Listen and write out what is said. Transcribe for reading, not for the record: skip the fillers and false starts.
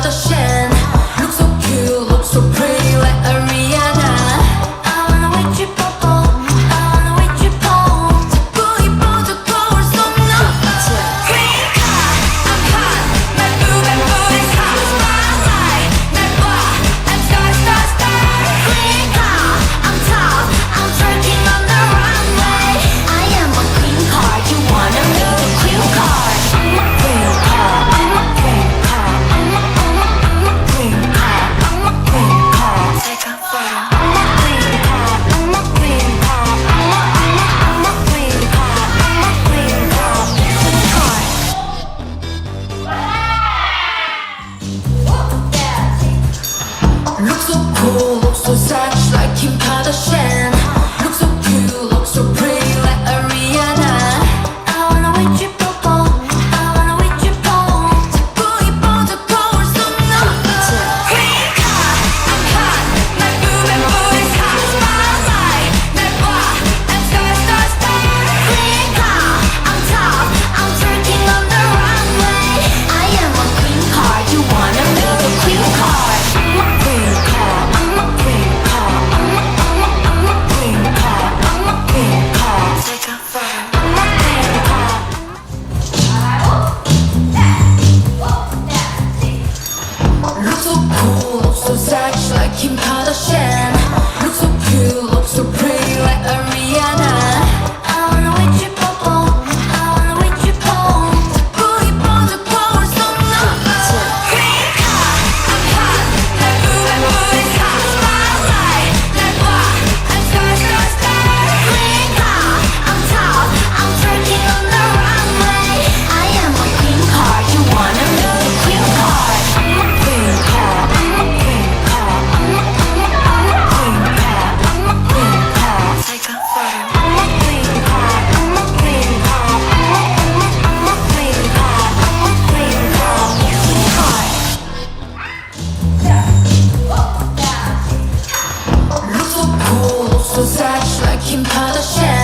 Kardashian. Look so cute, look so pretty like Ariana. I wanna wait you bubble, I wanna wait you pole. 자꾸 이뻐져 거울 속 너. Queen card, I'm hot. My boob and booty's hot. Spotlight, 날 봐, I'm star, star, star. Queen card, I'm top, I'm twerking on the runway. I am a queen card, you wanna meet the queen card. I'm a queen card, I'm a queen card, I'm a queen card, I'm a queen card. Take a photo. I'm a queen card, I'm a queen card, I'm a queen card, I'm a queen card, queen card. Look so cool, look so sexy like Kim Kardashian. Look so cute, look so pretty like Ariana. I wanna wait you bubble, I wanna wait you pole. 자꾸 이뻐져 거울 속 너. Queen card, I'm hot. My boob and booty's hot. Spotlight, 날 봐, I'm star, star, star. Queen card, I'm top, I'm twerking on the runway. I am a queen card, you wanna meet the queen card. I'm a queen card, I'm a queen card, I'm a queen card, I'm a queen card. Take a photo. I'm a queen card. Look so cool, look so sexy like Kim Kardashian. Look so cute, look so pretty like Ariana. I wanna wait you bubble, I wanna wait you pole. 자꾸 이뻐져 거울 속 너. Queen card, I'm hot. My boob and booty's hot. Spotlight, 날 봐, I'm star, star, star. Queen card, I'm top, I'm twerking on the runway. I am a queen card, you wanna meet the queen card. I'm a queen card, I'm a queen card, I'm a queen card, I'm a queen card. Take a photo. I'm a queen card, I'm a queen card, I'm a queen card, I'm a queen card, queen card. Look so cool, look so sexy like Kim Kardashian.